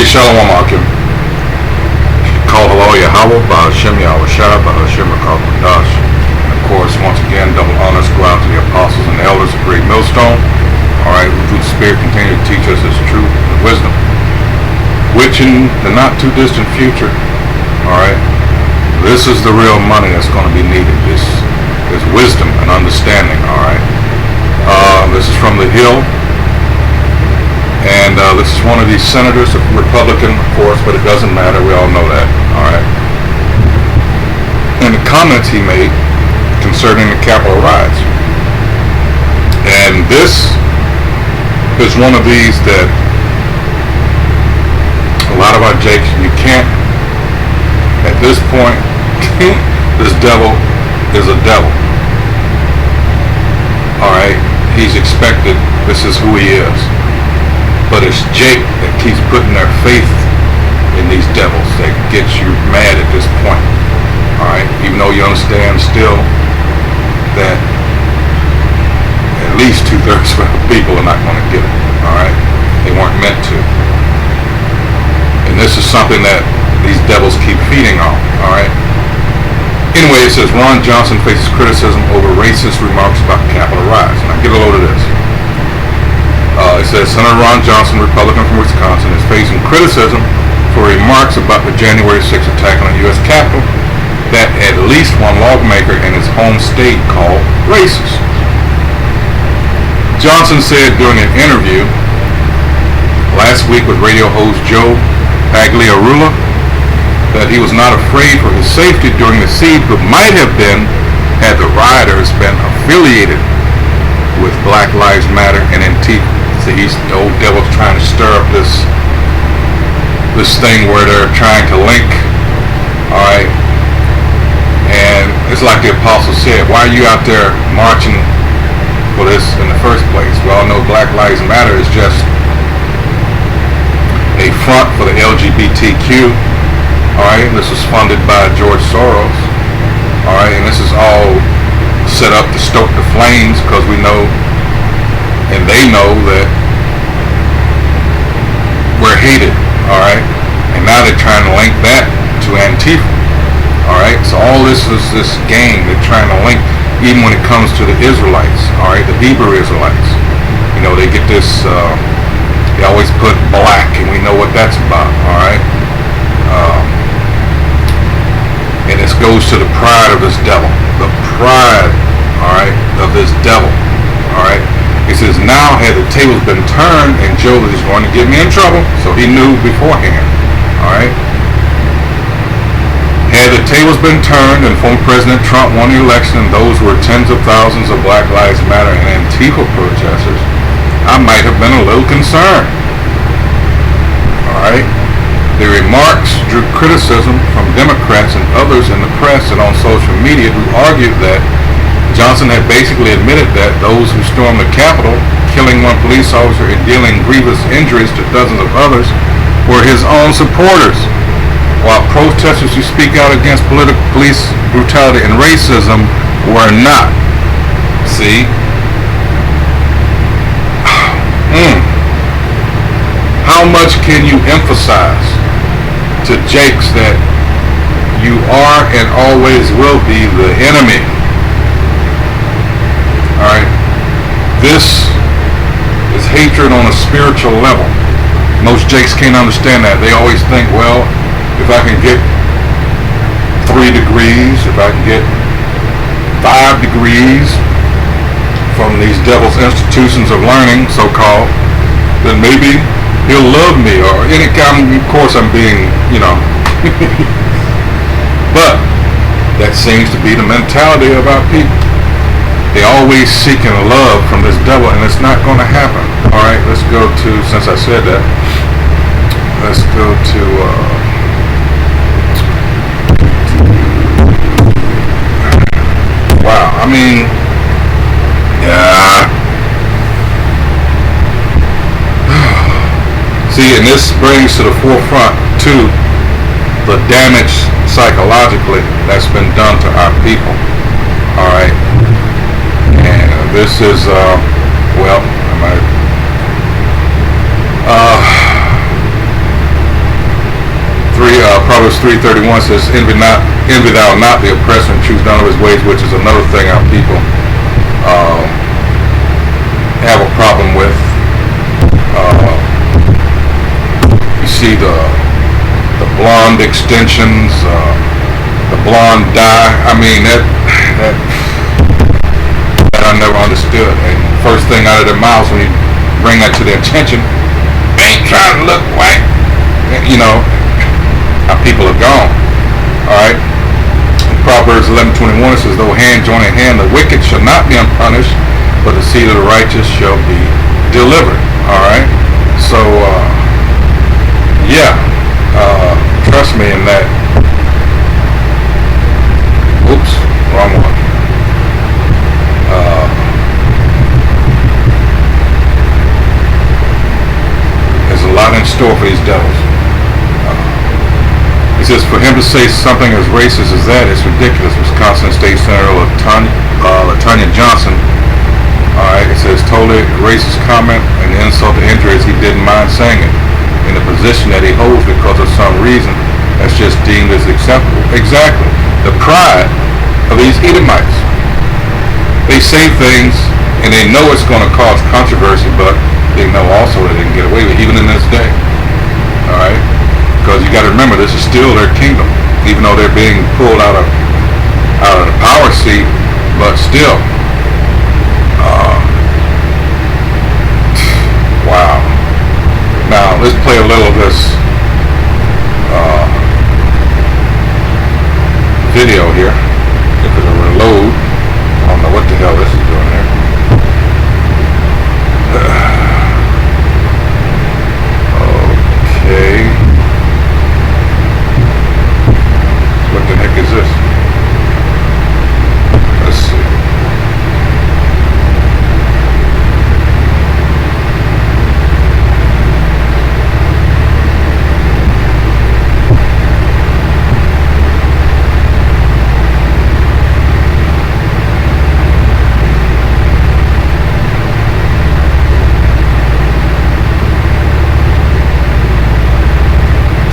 Okay, Shalom Akim. Call hello Yahweh, Bahashem Yahweh Shah, Bahashem Akal-Madash. Of course, once again, double honors go out to the apostles and the elders of Great Millstone. Alright, who through the Spirit continue to teach us His truth and wisdom, which in the not too distant future, alright, this is the real money that's going to be needed. This is wisdom and understanding, alright. This is from the Hill. And this is one of these senators, a Republican, of course, but it doesn't matter. We all know that. All right. And the comments he made concerning the Capitol riots. And this is one of these that a lot of our jakes, you can't, at this point, this devil is a devil. All right. He's expected. This is who he is. But it's Jake that keeps putting their faith in these devils that gets you mad at this point. Alright? Even though you understand still that at least 2/3 of the people are not going to get it. Alright? They weren't meant to. And this is something that these devils keep feeding on. Alright? Anyway, it says Ron Johnson faces criticism over racist remarks about Capitol riots. Now get a load of this. It says Senator Ron Johnson, Republican from Wisconsin, is facing criticism for remarks about the January 6th attack on the U.S. Capitol that at least one lawmaker in his home state called racist. Johnson said during an interview last week with radio host Joe Pagliarulo that he was not afraid for his safety during the siege, but might have been had the rioters been affiliated with Black Lives Matter and Antifa. See, the old devil's trying to stir up this thing where they're trying to link, alright, and it's like the apostle said, why are you out there marching for this in the first place? We all know Black Lives Matter is just a front for the LGBTQ, alright, this is funded by George Soros, alright, and this is all set up to stoke the flames because we know and they know that we're hated, alright? And now they're trying to link that to Antifa, alright? So all this is this game they're trying to link, even when it comes to the Israelites, alright? The Hebrew Israelites. You know, they get this, they always put black, and we know what that's about, alright? And this goes to the pride of this devil. The pride, alright, of this devil, alright? He says, now had the tables been turned and Joe is going to get me in trouble, so he knew beforehand, alright? Had the tables been turned and former President Trump won the election and those were tens of thousands of Black Lives Matter and Antifa protesters, I might have been a little concerned, alright? The remarks drew criticism from Democrats and others in the press and on social media who argued that Johnson had basically admitted that those who stormed the Capitol, killing one police officer and dealing grievous injuries to dozens of others, were his own supporters, while protesters who speak out against police brutality and racism were not. See? How much can you emphasize to Jakes that you are and always will be the enemy? Alright, this is hatred on a spiritual level. Most Jakes can't understand that. They always think, well, if I can get 3 degrees, if I can get 5 degrees from these devil's institutions of learning, so-called, then maybe he'll love me, or any kind of course I'm being, you know. But that seems to be the mentality of our people. They're always seeking love from this devil, and it's not going to happen. Alright, let's go to, since I said that, let's go to, wow, I mean, yeah. See, and this brings to the forefront, too, the damage psychologically that's been done to our people. Alright. And this is, well, I might, Proverbs 3:31 says, envy thou not the oppressor, and choose none of his ways, which is another thing our people have a problem with. You see the blonde extensions, the blonde dye. I mean, that I never understood. And first thing out of their mouths when you bring that to their attention, ain't trying to look white. You know, our people are gone. Alright? Proverbs 11:21 says, though hand join in hand, the wicked shall not be unpunished, but the seed of the righteous shall be delivered. Alright? So, yeah. Trust me in that. Oops, wrong one. There's a lot in store for these devils. He says, for him to say something as racist as that is ridiculous. Wisconsin State Senator LaTanya Johnson. Alright, it says, totally racist comment and insult to injury as he didn't mind saying it. In the position that he holds because of some reason that's just deemed as acceptable. Exactly. The pride of these Edomites. They say things and they know it's going to cause controversy, but they know also that they can get away with it, even in this day. Alright? Because you got to remember, this is still their kingdom, even though they're being pulled out of the power seat, but still. Wow. Now, let's play a little of this video here. If it'll reload. I don't know what the hell this is doing here. Okay. What the heck is this? Let's see.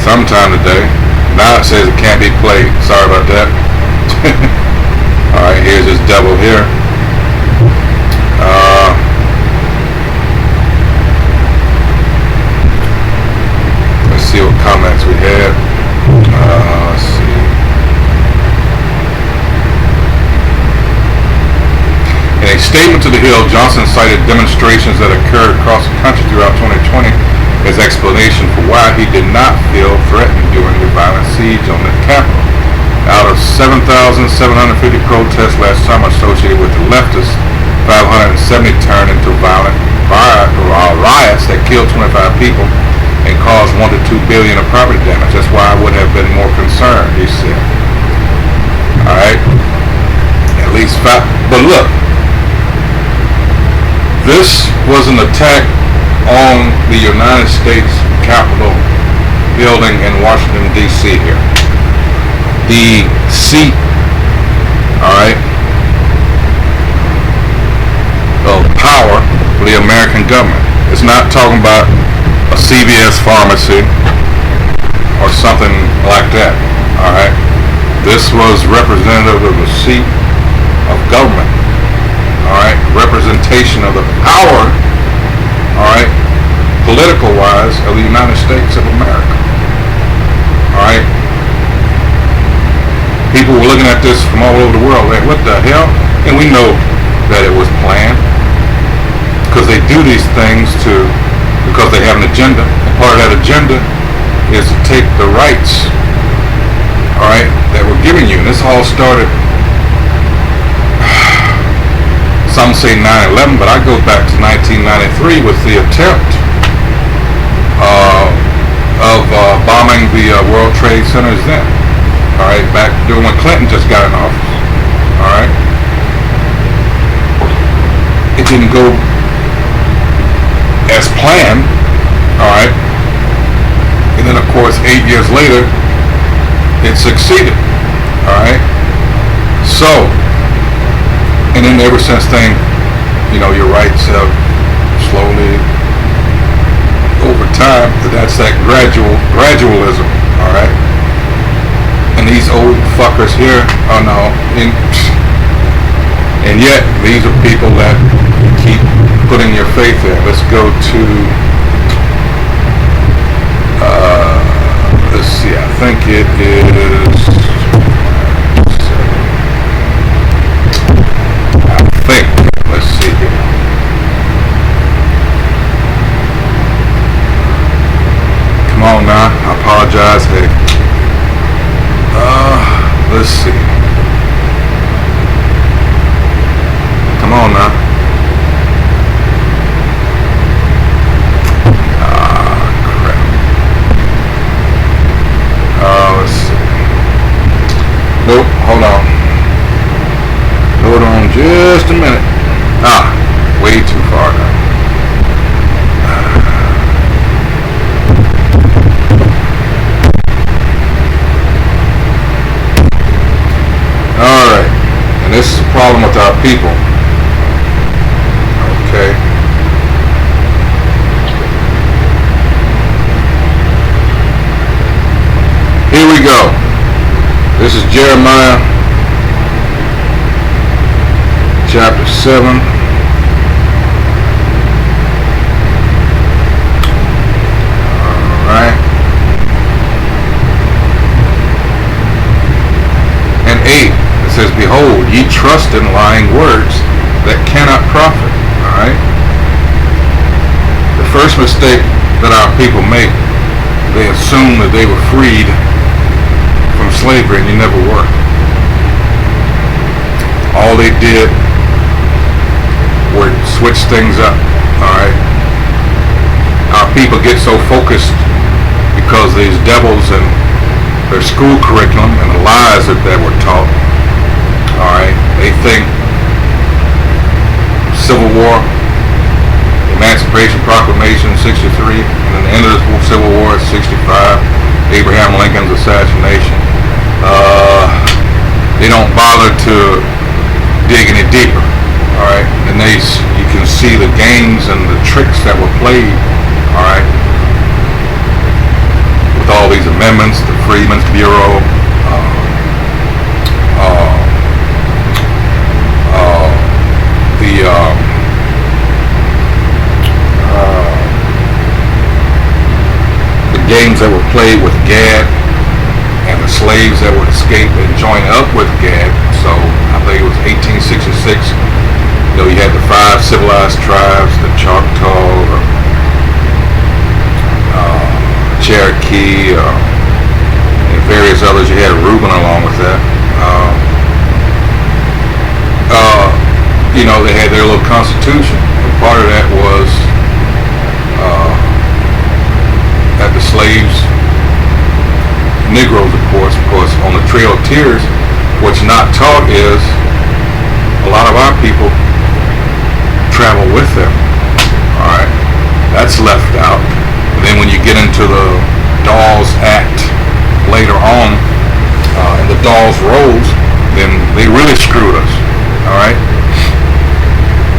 Sometime today. Now it says it can't be played. Sorry about that. Alright, here's this devil here. Let's see what comments we had. Let's see. In a statement to the Hill, Johnson cited demonstrations that occurred across the country throughout 2020 as explanation for why he did not feel threatened during the violent siege on the Capitol. Out of 7,750 protests last summer associated with the leftists, 570 turned into violent riots that killed 25 people and caused $1 to $2 billion of property damage. That's why I would have been more concerned, he said. Alright? At least 5. But look, this was an attack on the United States Capitol building in Washington, D.C. here. The seat, alright, of power for the American government. It's not talking about a CVS pharmacy or something like that, alright. This was representative of the seat of government, alright, representation of the power, alright, political wise, of the United States of America. Alright? People were looking at this from all over the world, like, what the hell? And we know that it was planned. Because they do these things because they have an agenda. And part of that agenda is to take the rights, alright, that were given you. And this all started, some say 9/11, but I go back to 1993 with the attempt of bombing the World Trade Centers then. Alright, back during when Clinton just got in office. Alright. It didn't go as planned. Alright. And then of course 8 years later it succeeded. Alright. So, and then ever since then, your rights have slowly over time, that's that gradualism, alright? these old fuckers here, oh no, and yet these are people that you keep putting your faith in. Let's go to, let's see, I think it is, let's see here. Come on now, I apologize, hey. Let's see. Come on now. Crap. Let's see. Nope, hold on. Hold on just a minute. Way too far now. Alright, and this is a problem with our people. Okay. Here we go. This is Jeremiah chapter 7. Alright. And 8. It says, behold, ye trust in lying words that cannot profit. Alright? The first mistake that our people make, they assume that they were freed from slavery, and you never were. All they did were switch things up. Alright? Our people get so focused because these devils and their school curriculum and the lies that were taught. Alright, they think Civil War, Emancipation Proclamation 63, and then the end of the Civil War 65, Abraham Lincoln's assassination. They don't bother to dig any deeper. Alright, and you can see the games and the tricks that were played. Alright, with all these amendments, the Freedmen's Bureau, the games that were played with Gad and the slaves that would escape and join up with Gad. So I think it was 1866. You had the 5 civilized tribes, the Choctaw, the Cherokee, and various others. You had Reuben along with that. They had their little constitution, and part of that was that the slaves, Negroes of course, on the Trail of Tears, what's not taught is a lot of our people travel with them. Alright, that's left out. And then when you get into the Dawes Act later on, and the Dawes Rolls, then they really screwed us. Alright?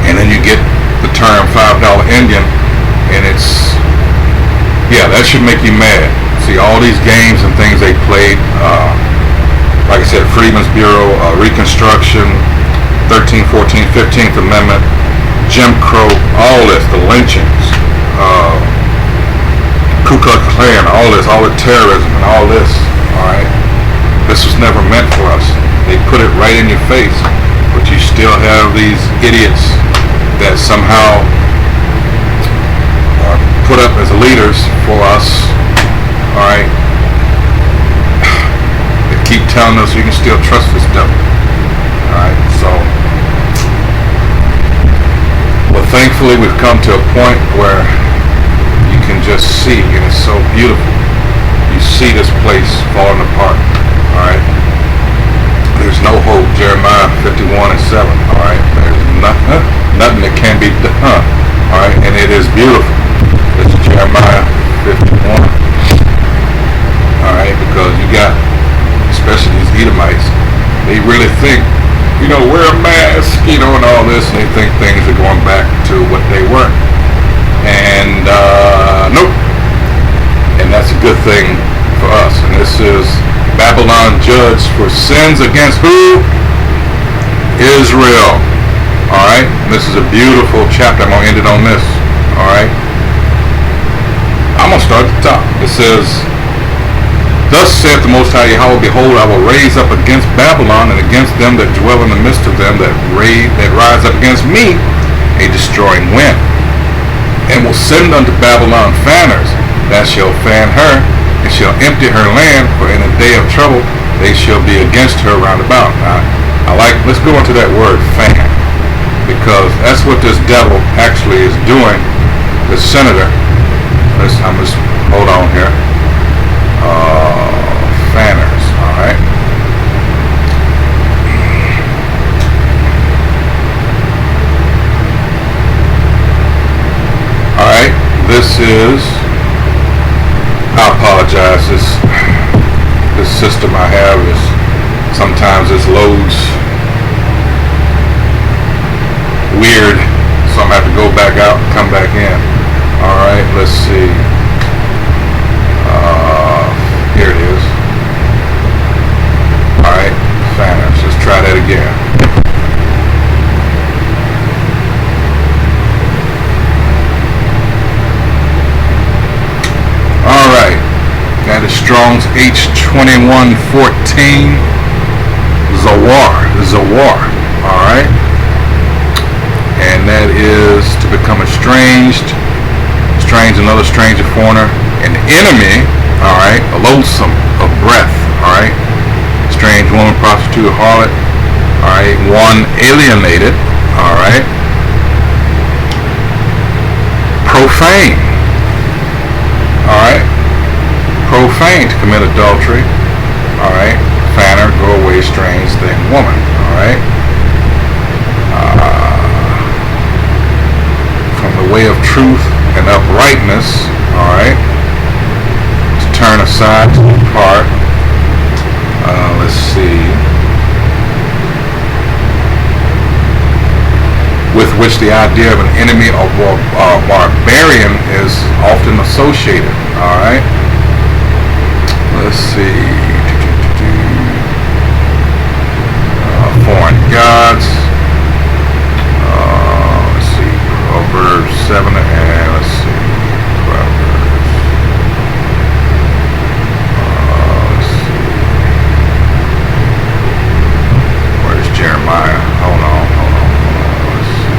And then you get the term $5 Indian, and it's, yeah, that should make you mad. See, all these games and things they played, like I said, Freedmen's Bureau, Reconstruction, 13th, 14th, 15th Amendment, Jim Crow, all this, the lynchings, Ku Klux Klan, all the terrorism and all this, alright? This was never meant for us. They put it right in your face, but you still have these idiots that somehow are put up as leaders for us, alright? They keep telling us you can still trust this devil, alright? So, but thankfully we've come to a point where you can just see, and it's so beautiful. You see this place falling apart, alright? There's no hope. Jeremiah 51:7, alright? There's nothing that can be done, alright? And it is beautiful. It's Jeremiah 51, alright? Because you got, especially these Edomites, they really think, wear a mask, and all this, and they think things are going back to what they were. And, nope. And that's a good thing for us. And this is Babylon judged for sins against who? Israel. Alright, this is a beautiful chapter. I'm going to end it on this. Alright, I'm going to start at the top. It says, thus saith the Most High Yahweh, behold, I will raise up against Babylon and against them that dwell in the midst of them that rise up against me a destroying wind, and will send unto Babylon fanners that shall fan her, and shall empty her land, for in a day of trouble they shall be against her round about. Now, let's go into that word fan, because that's what this devil actually is doing. The senator, I'm just, hold on here, fanners, alright. Alright, this is, I apologize, this system I have is, sometimes it loads weird, so I'm going to have to go back out and come back in. Alright, let's see. Here it is. Alright, fanners, let's try that again. Alright, that is Strong's H2114 Zawar, alright, and that is to become estranged, another stranger, foreigner, an enemy, alright, a loathsome of breath, alright, strange woman, prostitute, harlot, alright, one alienated, alright, profane, alright, profane, to commit adultery, alright, fanner, go away, strange thing, woman, alright, from the way of truth and uprightness, alright, to turn aside, to depart, let's see, with which the idea of an enemy or barbarian is often associated, alright, let's see, foreign gods, let's see, Proverbs 7, and let's see, Proverbs, let's see, where's Jeremiah? Hold on, let's see,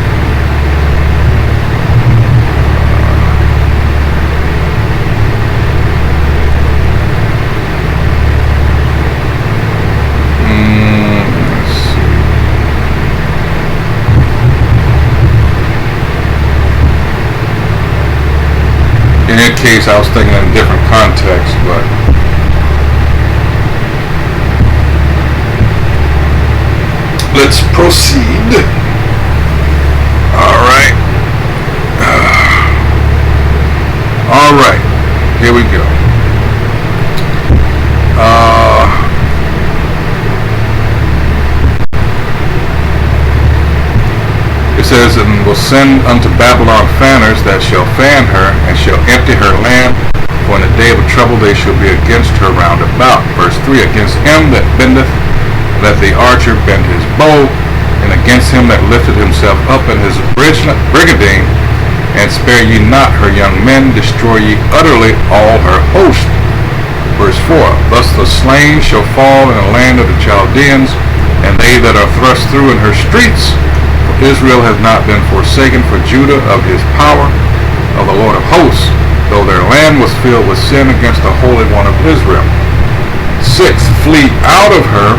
in that case, I was thinking in a different context, but let's proceed. Alright. Alright. Here we go. It says, and will send unto Babylon fanners that shall fan her, and shall empty her land, for in the day of trouble they shall be against her round about. Verse 3, against him that bendeth, let the archer bend his bow, and against him that lifted himself up in his brigandine, and spare ye not her young men, destroy ye utterly all her host. Verse 4, thus the slain shall fall in the land of the Chaldeans, and they that are thrust through in her streets. Israel has not been forsaken for Judah of his power, of the Lord of hosts, though their land was filled with sin against the Holy One of Israel. 6. Flee out of her,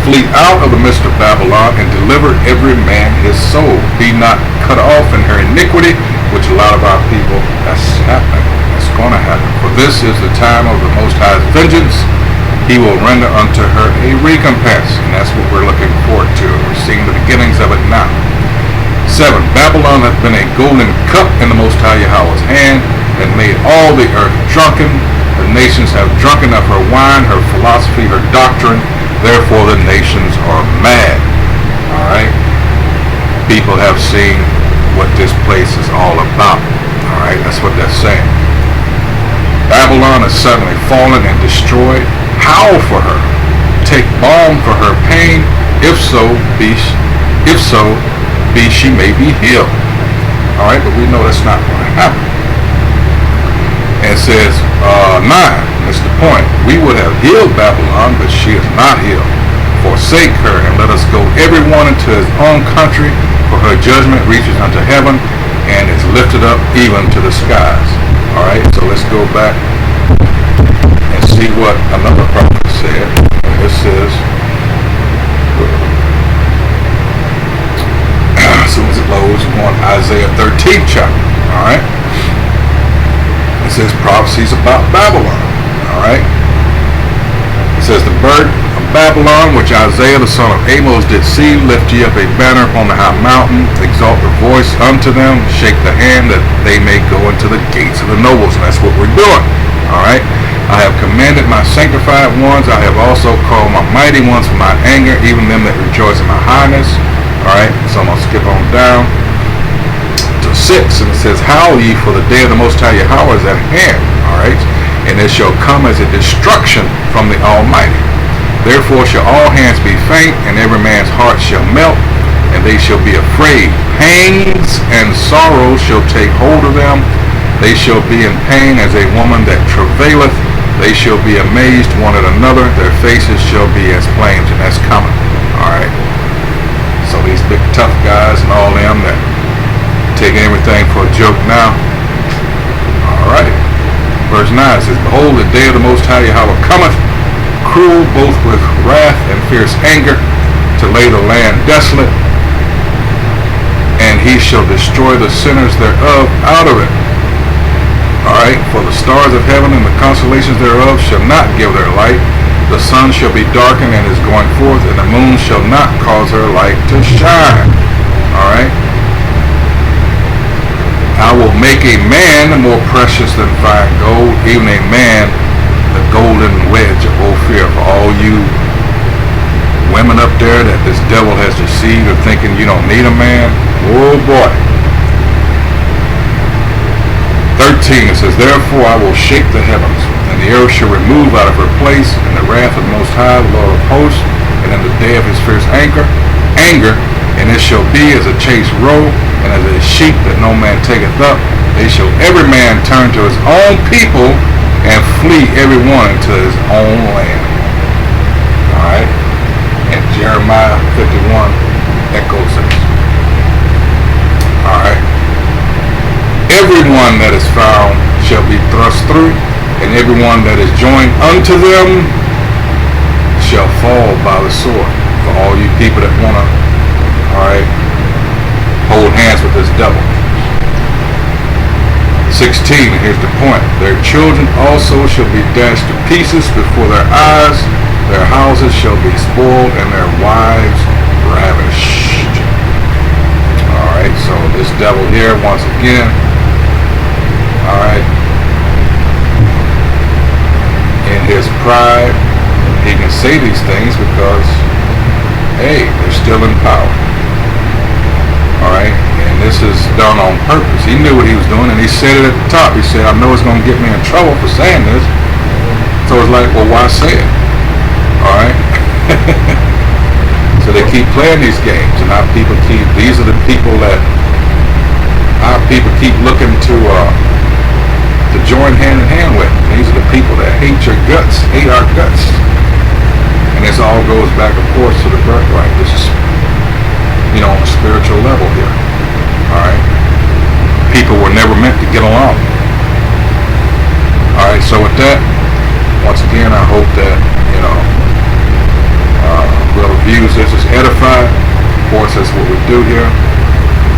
flee out of the midst of Babylon, and deliver every man his soul. Be not cut off in her iniquity, which a lot of our people, that's happening. That's going to happen. For this is the time of the Most High's vengeance. He will render unto her a recompense. And that's what we're looking forward to. We're seeing the beginnings of it now. 7. Babylon hath been a golden cup in the Most High Yahweh's hand, and made all the earth drunken. The nations have drunken of her wine, her philosophy, her doctrine. Therefore the nations are mad. Alright? People have seen what this place is all about. Alright? That's what they're saying. Babylon is suddenly fallen and destroyed. Howl for her. Take balm for her pain. If so, be she may be healed. All right, but we know that's not going to happen. And it says, 9, that's the point. We would have healed Babylon, but she is not healed. Forsake her, and let us go everyone into his own country, for her judgment reaches unto heaven, and is lifted up even to the skies. All right, so let's go back and see what another prophet said. And this is, as soon as it loads, we're on Isaiah 13th chapter. All right. It says prophecies about Babylon. All right. It says the bird of Babylon, which Isaiah the son of Amos did see, lift ye up a banner upon the high mountain, exalt the voice unto them, shake the hand that they may go into the gates of the nobles. And that's what we're doing. All right. I have commanded my sanctified ones. I have also called my mighty ones for my anger, even them that rejoice in my highness. All right. So I'm gonna skip on down to 6, and it says, howl ye, for the day of the Most High Yahweh is at hand. All right. And it shall come as a destruction from the Almighty. Therefore shall all hands be faint, and every man's heart shall melt, and they shall be afraid. Pangs and sorrows shall take hold of them. They shall be in pain as a woman that travaileth. They shall be amazed one at another. Their faces shall be as flames, and that's coming. All right. So these big tough guys and all them that taking everything for a joke now. All right. Verse 9 says, behold, the day of the Most High Yahweh cometh, cruel both with wrath and fierce anger, to lay the land desolate, and he shall destroy the sinners thereof out of it. Alright, for the stars of heaven and the constellations thereof shall not give their light. The sun shall be darkened and is going forth, and the moon shall not cause her light to shine. Alright. I will make a man more precious than fine gold, even a man the golden wedge of Ophir. For all you women up there that this devil has deceived of thinking you don't need a man, oh boy. 13, it says, therefore I will shake the heavens, and the earth shall remove out of her place in the wrath of the Most High, the Lord of hosts, and in the day of his fierce anger, and it shall be as a chased roe, and as a sheep that no man taketh up. They shall every man turn to his own people, and flee every one into his own land. Alright? And Jeremiah 51 echoes this. Alright? Everyone that is found shall be thrust through, and everyone that is joined unto them shall fall by the sword. For all you people that want to, alright, hold hands with this devil. 16, here's the point. Their children also shall be dashed to pieces before their eyes. Their houses shall be spoiled, and their wives ravished. Alright, so this devil here, once again, alright, in his pride, he can say these things because, hey, they're still in power. Alright, and this is done on purpose. He knew what he was doing, and he said it at the top. He said, I know it's going to get me in trouble for saying this. So it's like, well, why say it? Alright? So they keep playing these games, and these are the people that our people keep looking to join hand in hand with. These are the people that hate your guts, hate our guts. And this all goes back, of course, to the birthright. This is, on a spiritual level here. Alright? People were never meant to get along. Alright, so with that, once again, I hope that, whoever views this is edified. Of course, that's what we do here.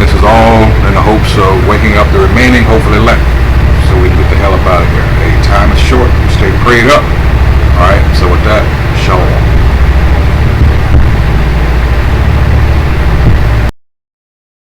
This is all in the hopes of waking up the remaining, hopefully elect, so we can get the hell up out of here. Hey, time is short. Stay prayed up. Alright, so with that, shalom.